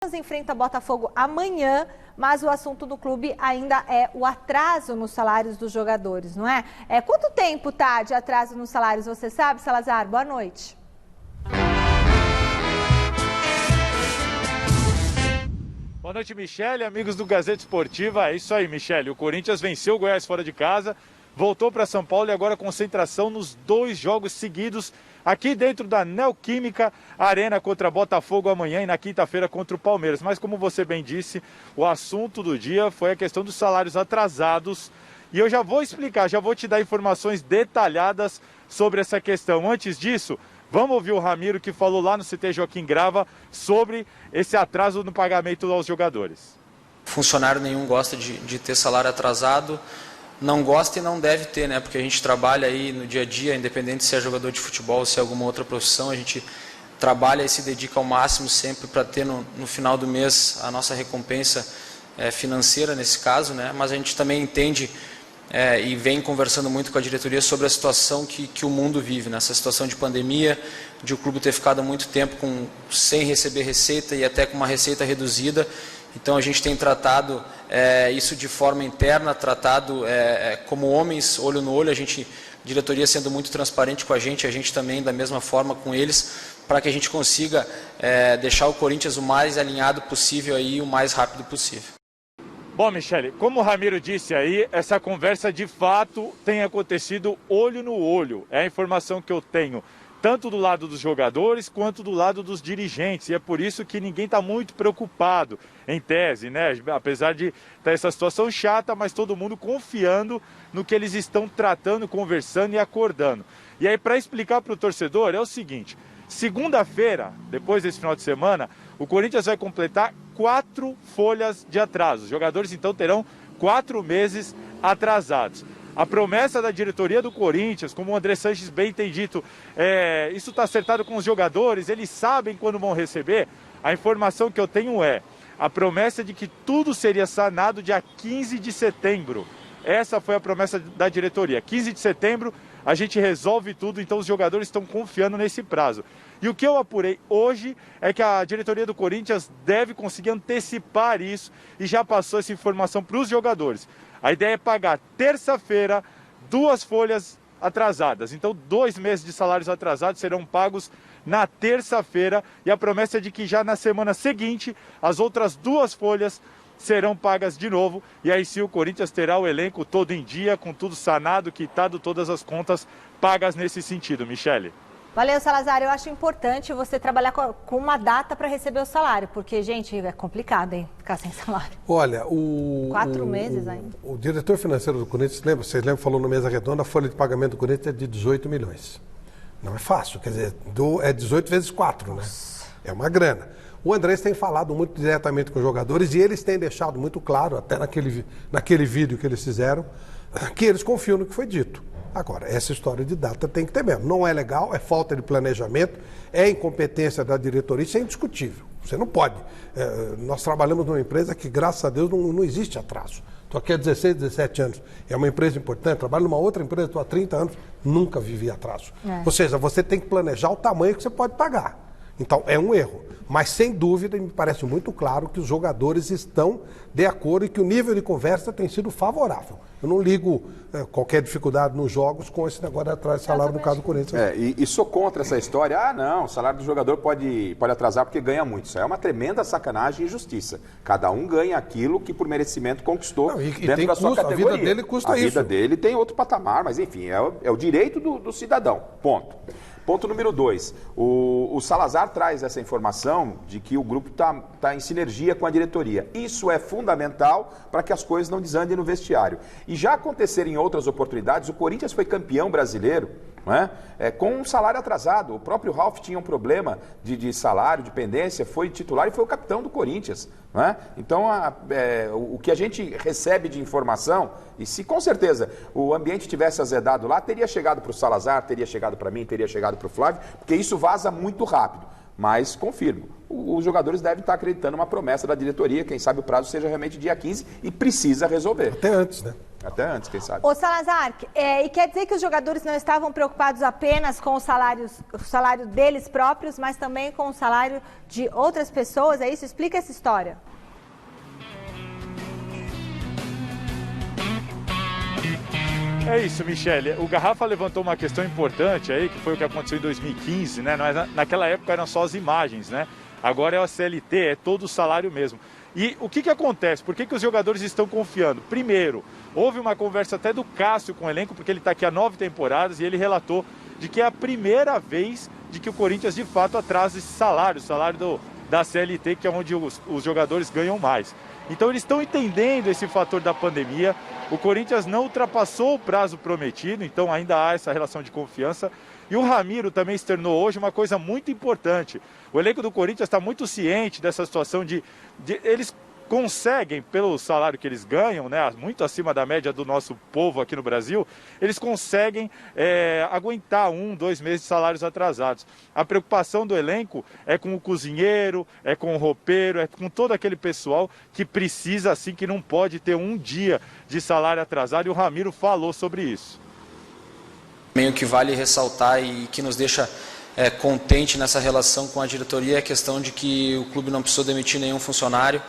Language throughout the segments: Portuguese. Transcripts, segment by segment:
Enfrenta Botafogo amanhã, mas o assunto do clube ainda é o atraso nos salários dos jogadores, não é? Quanto tempo tá de atraso nos salários, você sabe, Salazar? Boa noite. Boa noite, Michele, amigos do Gazeta Esportiva. É isso aí, Michele. O Corinthians venceu o Goiás fora de casa, voltou para São Paulo e agora concentração nos 2 jogos seguidos aqui dentro da Neoquímica Arena contra Botafogo amanhã e na quinta-feira contra o Palmeiras. Mas como você bem disse, o assunto do dia foi a questão dos salários atrasados. E eu já vou explicar, já vou te dar informações detalhadas sobre essa questão. Antes disso, vamos ouvir o Ramiro que falou lá no CT Joaquim Grava sobre esse atraso no pagamento aos jogadores. Funcionário nenhum gosta de ter salário atrasado. Não gosta e não deve ter, né? Porque a gente trabalha aí no dia a dia, independente se é jogador de futebol ou se é alguma outra profissão, a gente trabalha e se dedica ao máximo sempre para ter no final do mês a nossa recompensa financeira nesse caso, né? Mas a gente também entende e vem conversando muito com a diretoria sobre a situação que o mundo vive, nessa situação de pandemia, de o clube ter ficado muito tempo sem receber receita e até com uma receita reduzida. Então a gente tem tratado isso de forma interna, tratado como homens, olho no olho, a diretoria sendo muito transparente com a gente também da mesma forma com eles, para que a gente consiga deixar o Corinthians o mais alinhado possível e o mais rápido possível. Bom, Michele, como o Ramiro disse aí, essa conversa de fato tem acontecido olho no olho. É a informação que eu tenho, tanto do lado dos jogadores quanto do lado dos dirigentes. E é por isso que ninguém está muito preocupado, em tese, né? Apesar de estar essa situação chata, mas todo mundo confiando no que eles estão tratando, conversando e acordando. E aí, para explicar para o torcedor, é o seguinte: segunda-feira, depois desse final de semana, o Corinthians vai completar 4 folhas de atraso. Os jogadores, então, terão 4 meses atrasados. A promessa da diretoria do Corinthians, como o André Sanches bem tem dito, isso está acertado com os jogadores, eles sabem quando vão receber. A informação que eu tenho a promessa de que tudo seria sanado dia 15 de setembro. Essa foi a promessa da diretoria. 15 de setembro a gente resolve tudo, então os jogadores estão confiando nesse prazo. E o que eu apurei hoje é que a diretoria do Corinthians deve conseguir antecipar isso e já passou essa informação para os jogadores. A ideia é pagar terça-feira 2 folhas atrasadas. Então 2 meses de salários atrasados serão pagos na terça-feira e a promessa é de que já na semana seguinte as outras 2 folhas serão pagas de novo, e aí sim o Corinthians terá o elenco todo em dia, com tudo sanado, quitado, todas as contas pagas nesse sentido, Michele. Valeu, Salazar. Eu acho importante você trabalhar com uma data para receber o salário, porque, gente, é complicado, hein, ficar sem salário. Olha, 4 meses ainda. O diretor financeiro do Corinthians, vocês lembram, falou no Mesa Redonda, a folha de pagamento do Corinthians é de 18 milhões. Não é fácil, quer dizer, é 18 vezes 4, né? É uma grana. O Andrés tem falado muito diretamente com os jogadores e eles têm deixado muito claro, até naquele vídeo que eles fizeram, que eles confiam no que foi dito. Agora, essa história de data tem que ter mesmo. Não é legal, é falta de planejamento, é incompetência da diretoria, isso é indiscutível. Você não pode. Nós trabalhamos numa empresa que, graças a Deus, não existe atraso. Estou aqui há 16, 17 anos. É uma empresa importante. Trabalho numa outra empresa, estou há 30 anos, nunca vivi atraso. Ou seja, você tem que planejar o tamanho que você pode pagar. Então, é um erro. Mas, sem dúvida, me parece muito claro que os jogadores estão de acordo e que o nível de conversa tem sido favorável. Eu não ligo qualquer dificuldade nos jogos com esse negócio de atrás de salário no caso do Corinthians. E sou contra essa história. Não, o salário do jogador pode atrasar porque ganha muito. Isso é uma tremenda sacanagem e injustiça. Cada um ganha aquilo que por merecimento conquistou dentro da sua categoria. A vida dele custa isso. A vida dele tem outro patamar, mas enfim, é o direito do cidadão. Ponto. Ponto número 2, o Salazar traz essa informação de que o grupo está em sinergia com a diretoria. Isso é fundamental para que as coisas não desandem no vestiário. E já aconteceram em outras oportunidades, o Corinthians foi campeão brasileiro, não é? Com um salário atrasado. O próprio Ralf tinha um problema de salário, de pendência, foi titular e foi o capitão do Corinthians. Não é? Então, o que a gente recebe de informação, e se com certeza o ambiente tivesse azedado lá, teria chegado para o Salazar, teria chegado para mim, teria chegado para o Flávio, porque isso vaza muito rápido. Mas, confirmo, os jogadores devem estar acreditando uma promessa da diretoria, quem sabe o prazo seja realmente dia 15 e precisa resolver. Até antes, né? Até antes, quem sabe. Ô Salazar, e quer dizer que os jogadores não estavam preocupados apenas com o salário deles próprios, mas também com o salário de outras pessoas, é isso? Explica essa história. É isso, Michele. O Garrafa levantou uma questão importante aí, que foi o que aconteceu em 2015, né? Naquela época eram só as imagens, né? Agora é a CLT, é todo o salário mesmo. E o que acontece? Por que os jogadores estão confiando? Primeiro, houve uma conversa até do Cássio com o elenco, porque ele está aqui há 9 temporadas e ele relatou de que é a primeira vez de que o Corinthians de fato atrasa esse salário, o salário da CLT, que é onde os jogadores ganham mais. Então eles estão entendendo esse fator da pandemia. O Corinthians não ultrapassou o prazo prometido, então ainda há essa relação de confiança. E o Ramiro também externou hoje uma coisa muito importante. O elenco do Corinthians está muito ciente dessa situação de eles conseguem, pelo salário que eles ganham, né, muito acima da média do nosso povo aqui no Brasil, eles conseguem aguentar 1, 2 meses de salários atrasados. A preocupação do elenco é com o cozinheiro, é com o roupeiro, é com todo aquele pessoal que precisa, assim, que não pode ter um dia de salário atrasado, e o Ramiro falou sobre isso. O que vale ressaltar e que nos deixa contente nessa relação com a diretoria é a questão de que o clube não precisou demitir nenhum funcionário.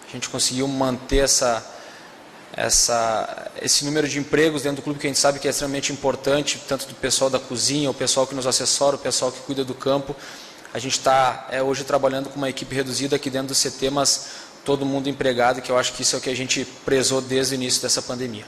A gente conseguiu manter esse número de empregos dentro do clube, que a gente sabe que é extremamente importante, tanto do pessoal da cozinha, o pessoal que nos assessora, o pessoal que cuida do campo. A gente está hoje trabalhando com uma equipe reduzida aqui dentro do CT, mas todo mundo empregado, que eu acho que isso é o que a gente prezou desde o início dessa pandemia.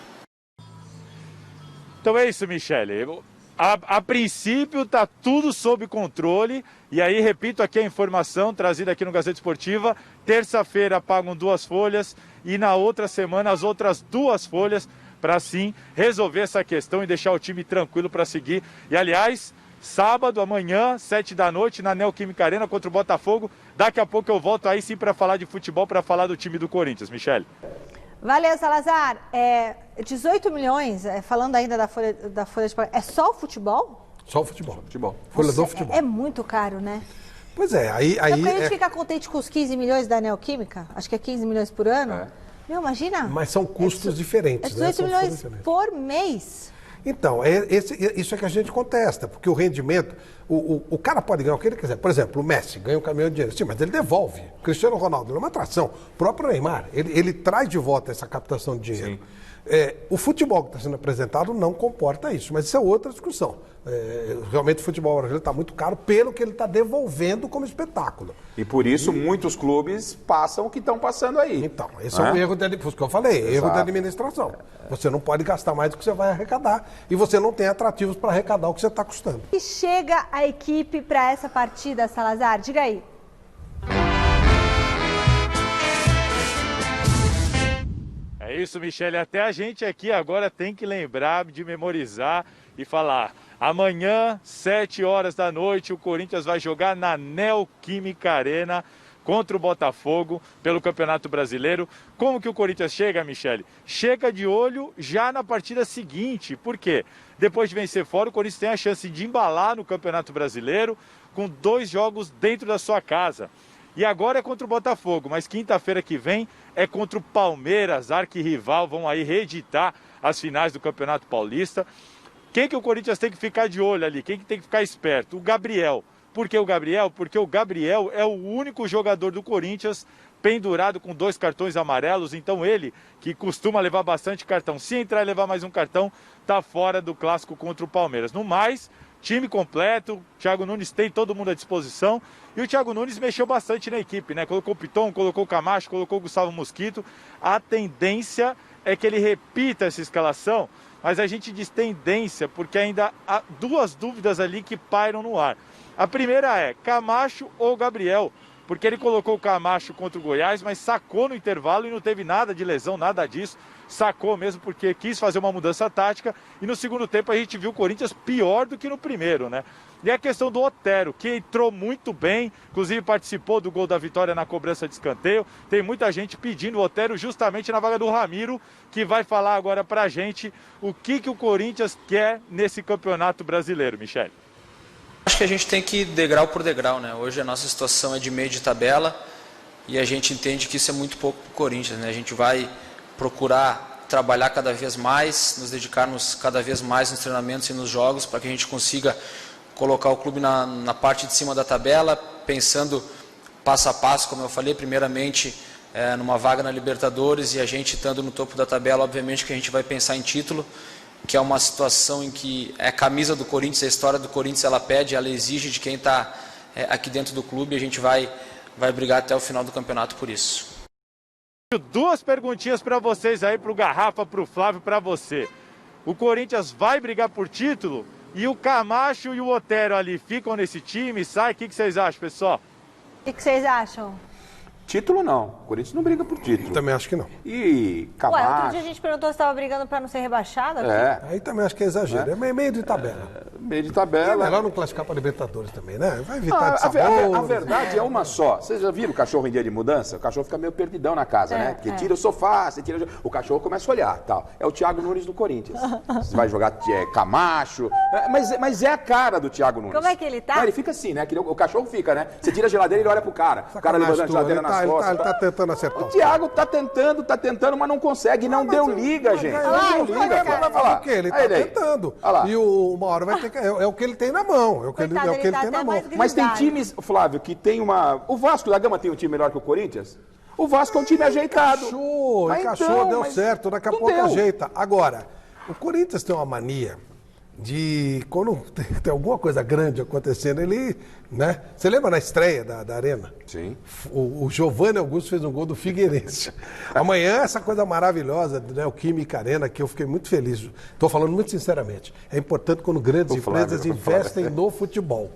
Então é isso, Michele. A princípio está tudo sob controle. E aí, repito aqui a informação trazida aqui no Gazeta Esportiva. Terça-feira pagam 2 folhas e na outra semana as outras 2 folhas para assim resolver essa questão e deixar o time tranquilo para seguir. E aliás, sábado, amanhã, 7 da noite, na Neoquímica Arena contra o Botafogo. Daqui a pouco eu volto aí sim para falar de futebol, para falar do time do Corinthians. Michele. Valeu, Salazar. 18 milhões, falando ainda da folha de pagamento, é só o futebol? Só o futebol. Folha do futebol. É muito caro, né? Pois é, aí a gente fica contente com os 15 milhões da Neoquímica? Acho que é 15 milhões por ano. Meu, imagina. Mas são custos diferentes, 18 milhões por mês. Então, isso é que a gente contesta, porque o rendimento, o cara pode ganhar o que ele quiser. Por exemplo, o Messi ganha um caminhão de dinheiro, sim, mas ele devolve. O Cristiano Ronaldo é uma atração. O próprio Neymar, ele traz de volta essa captação de dinheiro. O futebol que está sendo apresentado não comporta isso, mas isso é outra discussão. Realmente o futebol brasileiro está muito caro pelo que ele está devolvendo como espetáculo. E por isso muitos clubes passam o que estão passando aí. Então, esse é um erro que eu falei, erro da administração. Você não pode gastar mais do que você vai arrecadar e você não tem atrativos para arrecadar o que você está custando. E chega a equipe para essa partida, Salazar? Diga aí. É isso, Michele. Até a gente aqui agora tem que lembrar de memorizar e falar. Amanhã, 7 horas da noite, o Corinthians vai jogar na Neoquímica Arena contra o Botafogo pelo Campeonato Brasileiro. Como que o Corinthians chega, Michele? Chega de olho já na partida seguinte. Por quê? Depois de vencer fora, o Corinthians tem a chance de embalar no Campeonato Brasileiro com 2 jogos dentro da sua casa. E agora é contra o Botafogo, mas quinta-feira que vem é contra o Palmeiras, arquirrival. Vão aí reeditar as finais do Campeonato Paulista. Quem que o Corinthians tem que ficar de olho ali? Quem que tem que ficar esperto? O Gabriel. Por que o Gabriel? Porque o Gabriel é o único jogador do Corinthians pendurado com 2 cartões amarelos. Então ele, que costuma levar bastante cartão, se entrar e levar mais um cartão, tá fora do clássico contra o Palmeiras. No mais, time completo, o Thiago Nunes tem todo mundo à disposição. E o Thiago Nunes mexeu bastante na equipe, né? Colocou o Piton, colocou o Camacho, colocou o Gustavo Mosquito. A tendência é que ele repita essa escalação, mas a gente diz tendência porque ainda há 2 dúvidas ali que pairam no ar. A primeira é Camacho ou Gabriel, porque ele colocou o Camacho contra o Goiás, mas sacou no intervalo e não teve nada de lesão, nada disso. Sacou mesmo porque quis fazer uma mudança tática e no segundo tempo a gente viu o Corinthians pior do que no primeiro, né? E a questão do Otero, que entrou muito bem, inclusive participou do gol da vitória na cobrança de escanteio. Tem muita gente pedindo o Otero justamente na vaga do Ramiro, que vai falar agora pra gente o que o Corinthians quer nesse Campeonato Brasileiro, Michele. Acho que a gente tem que ir degrau por degrau, né? Hoje a nossa situação é de meio de tabela e a gente entende que isso é muito pouco para o Corinthians, né? A gente vai procurar trabalhar cada vez mais, nos dedicarmos cada vez mais nos treinamentos e nos jogos, para que a gente consiga colocar o clube na parte de cima da tabela, pensando passo a passo, como eu falei, primeiramente numa vaga na Libertadores, e a gente estando no topo da tabela, obviamente que a gente vai pensar em título, que é uma situação em que a camisa do Corinthians, a história do Corinthians, ela pede, ela exige de quem está aqui dentro do clube, e a gente vai brigar até o final do campeonato por isso. Duas perguntinhas para vocês aí, para o Garrafa, para o Flávio, para você. O Corinthians vai brigar por título? E o Camacho e o Otero ali ficam nesse time? Sai? O que vocês acham, pessoal? O que vocês acham? Título não. O Corinthians não briga por título. Também acho que não. E Camacho... Ué, outro dia a gente perguntou se estava brigando para não ser rebaixado. Aí também acho que é exagero. É meio de tabela. Meio de É tabela. melhor não classificar para Libertadores também, né? Vai evitar de sabor. A verdade é uma só. Vocês já viram o cachorro em dia de mudança? O cachorro fica meio perdidão na casa, né? Porque tira o sofá, você tira o cachorro começa a olhar, tal. É o Thiago Nunes do Corinthians. Você vai jogar Camacho, mas é a cara do Thiago Nunes. Como é que ele tá? Não, ele fica assim, né? O cachorro fica, né? Você tira a geladeira e ele olha pro cara. O cara levantando a geladeira nas costas. Ele tá tentando acertar. O Thiago tá tentando, mas não consegue. Não deu liga, gente. Não deu liga, cara. Vai falar o quê? Ele tá tentando. E uma hora vai ter que... É o que ele tem na mão. É o que ele tem na mão. Mas tem times, Flávio, que tem uma... O Vasco da Gama tem um time melhor que o Corinthians? O Vasco é um time ajeitado. Encaixou, deu certo. Daqui a pouco ajeita. Agora, o Corinthians tem uma mania de... Quando tem alguma coisa grande acontecendo, ele... né? Você lembra na estreia da Arena? Sim. O Giovanni Augusto fez um gol do Figueirense. Amanhã, essa coisa maravilhosa, né, o Química Arena, que eu fiquei muito feliz. Estou falando muito sinceramente. É importante quando grandes empresas investem no futebol.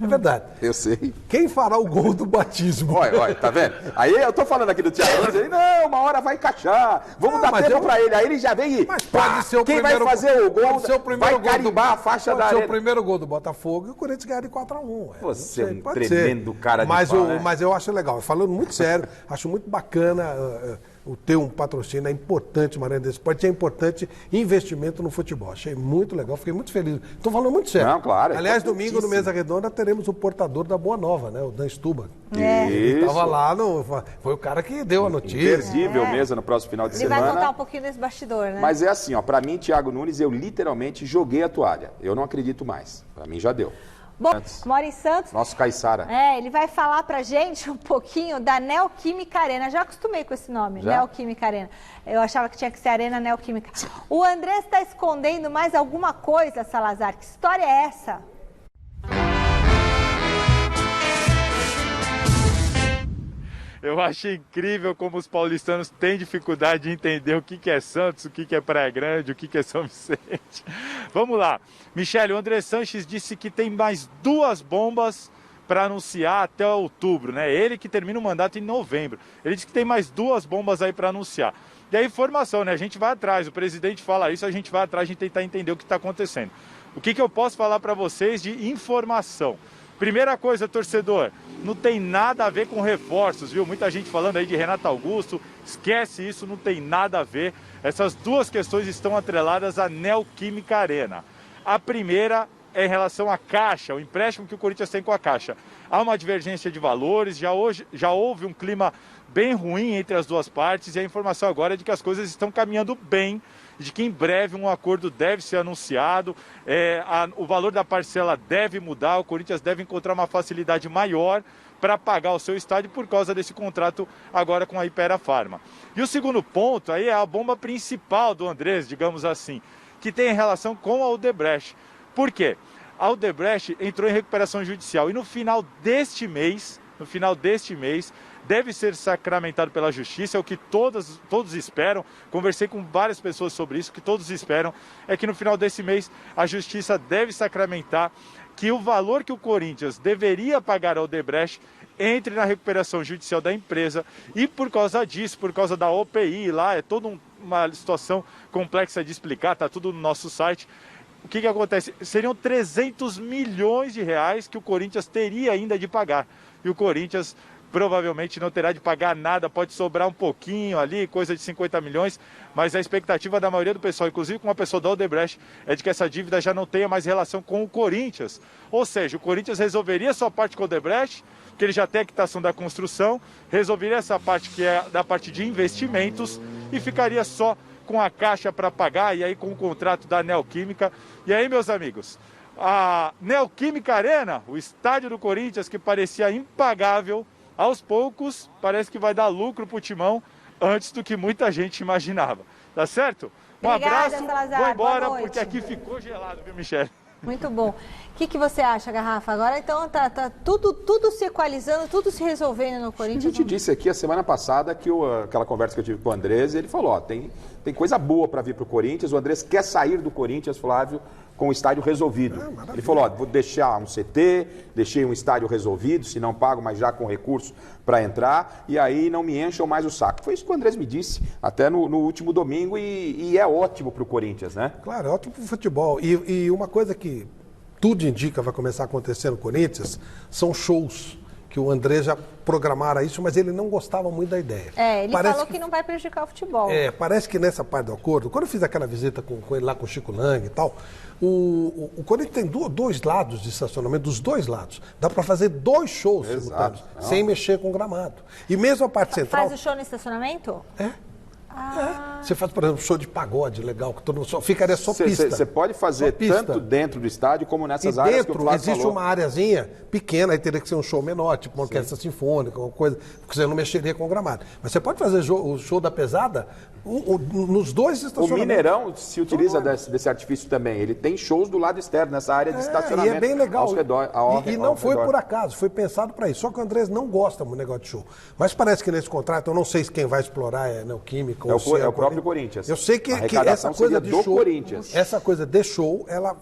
É verdade. Eu sei. Quem fará o gol do batismo? Olha, tá vendo? Aí eu tô falando aqui do Thiago Nunes, ele, não, uma hora vai encaixar, vamos dar tempo pra ele. Aí ele já vem e, mas pode ser o quem primeiro, vai fazer o gol vai carimbar a da faixa da Arena. Pode ser o primeiro gol do Botafogo e o Corinthians ganhar de 4-1. Você é um tremendo cara de pau, né? Mas eu acho legal, falando muito sério, acho muito bacana... o ter um patrocínio é importante, uma arena de esporte, é importante investimento no futebol. Achei muito legal, fiquei muito feliz. Estou falando muito sério. Não, claro. Aliás, domingo no Mesa Redonda teremos o portador da Boa Nova, né? O Dan Stuba. Ele estava lá, foi o cara que deu a notícia. Imperdível mesmo no próximo final de semana. Ele vai contar um pouquinho desse bastidor, né? Mas é assim, ó, para mim, Thiago Nunes, eu literalmente joguei a toalha. Eu não acredito mais. Para mim já deu. Bom, mora em Santos. Nosso Caiçara. Ele vai falar pra gente um pouquinho da Neoquímica Arena. Já acostumei com esse nome, Neoquímica Arena. Eu achava que tinha que ser Arena Neoquímica. O André está escondendo mais alguma coisa, Salazar? Que história é essa? Eu acho incrível como os paulistanos têm dificuldade de entender o que é Santos, o que é Praia Grande, o que é São Vicente. Vamos lá. Michele, o André Sanches disse que tem mais 2 bombas para anunciar até outubro, né? Ele que termina o mandato em novembro. Ele disse que tem mais 2 bombas aí para anunciar. E a informação, né? A gente vai atrás, o presidente fala isso, a gente vai atrás de tentar entender o que está acontecendo. O que eu posso falar para vocês de informação? Primeira coisa, torcedor, não tem nada a ver com reforços, viu? Muita gente falando aí de Renato Augusto, esquece isso, não tem nada a ver. Essas 2 questões estão atreladas à Neoquímica Arena. A primeira é em relação à Caixa, o empréstimo que o Corinthians tem com a Caixa. Há uma divergência de valores, já houve um clima bem ruim entre as 2 partes e a informação agora é de que as coisas estão caminhando bem, de que em breve um acordo deve ser anunciado, o valor da parcela deve mudar, o Corinthians deve encontrar uma facilidade maior para pagar o seu estádio por causa desse contrato agora com a Hypera Pharma. E o segundo ponto aí é a bomba principal do Andrés, digamos assim, que tem relação com a Odebrecht. Por quê? A Odebrecht entrou em recuperação judicial e no final deste mês, deve ser sacramentado pela Justiça, é o que todos esperam. Conversei com várias pessoas sobre isso, o que todos esperam é que no final desse mês a Justiça deve sacramentar que o valor que o Corinthians deveria pagar ao Odebrecht entre na recuperação judicial da empresa e por causa disso, por causa da OPI lá, é toda uma situação complexa de explicar, está tudo no nosso site. O que acontece? Seriam 300 milhões de reais que o Corinthians teria ainda de pagar. E o Corinthians provavelmente não terá de pagar nada, pode sobrar um pouquinho ali, coisa de 50 milhões, mas a expectativa da maioria do pessoal, inclusive com a pessoa da Odebrecht, é de que essa dívida já não tenha mais relação com o Corinthians. Ou seja, o Corinthians resolveria sua parte com a Odebrecht, que ele já tem a quitação da construção, resolveria essa parte que é da parte de investimentos e ficaria só com a Caixa para pagar, e aí com o contrato da Neoquímica. E aí, meus amigos, a Neoquímica Arena, o estádio do Corinthians, que parecia impagável, aos poucos parece que vai dar lucro pro Timão antes do que muita gente imaginava. Tá certo? Um Obrigada, abraço, Salazar. vou embora Boa noite. porque aqui ficou gelado, viu, Michele? Muito bom. O que você acha, Garrafa? Agora, então, tá tudo se equalizando, tudo se resolvendo no A Corinthians. gente disse aqui a semana passada que aquela conversa que eu tive com o Andrés, ele falou, ó, tem coisa boa para vir para o Corinthians, o Andrés quer sair do Corinthians, Flávio, com o estádio resolvido. Ele falou, ó, vou deixar um CT, deixei um estádio resolvido, se não pago, mas já com recurso para entrar, e aí não me encham mais o saco. Foi isso que o Andrés me disse, até no último domingo, e é ótimo para o Corinthians, né? Claro, é ótimo para o futebol. E uma coisa que tudo indica vai começar a acontecer no Corinthians são shows. Que o André já programara isso, mas ele não gostava muito da ideia. Ele falou que não vai prejudicar o futebol. Parece que nessa parte do acordo, quando eu fiz aquela visita com ele lá com o Chico Lang e tal, o Corinthians tem dois lados de estacionamento, dos dois lados. Dá para fazer 2 shows simultâneos, sem mexer com o gramado. E mesmo a parte central... Faz o show no estacionamento? Você faz, por exemplo, show de pagode legal, que todo mundo ficaria só pista. Você pode fazer tanto dentro do estádio como nessas áreas que o Flávio existe falou. uma areazinha pequena, aí teria que ser um show menor, tipo uma orquestra sinfônica, uma coisa, porque você não mexeria com o gramado. Mas você pode fazer o show da pesada nos dois estacionamentos. O Mineirão se utiliza desse artifício também. Ele tem shows do lado externo, nessa área de estacionamento. E é bem legal. E não foi por acaso, foi pensado para isso. Só que o Andrés não gosta do negócio de show. Mas parece que nesse contrato, eu não sei se quem vai explorar é Neoquímica ou se é o próprio Corinthians. Eu sei que essa coisa de show, Corinthians. essa coisa de show, ela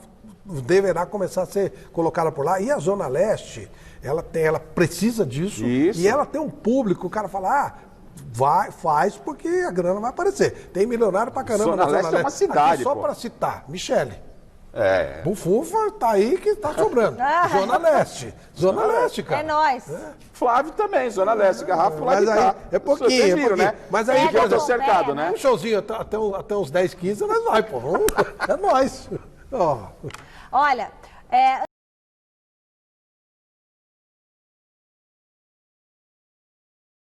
deverá começar a ser colocada por lá. E a Zona Leste, ela precisa disso. Isso. E ela tem um público, o cara fala, faz porque a grana vai aparecer. Tem milionário pra caramba Zona na Leste Zona Leste. é uma cidade, Aqui, só pô. para citar, Michele. É. Bufunfa tá aí que tá sobrando. Zona Leste. Zona Leste, cara. É nóis. Flávio também, Zona Leste, Garrafa lá Mas de aí, cá. é pouquinho, Vocês viram, né? Mas aí, que eu tô pega, cercado, pega, né? Um showzinho até uns 10, 15, nós vai, pô. É nóis. Ó. Olha,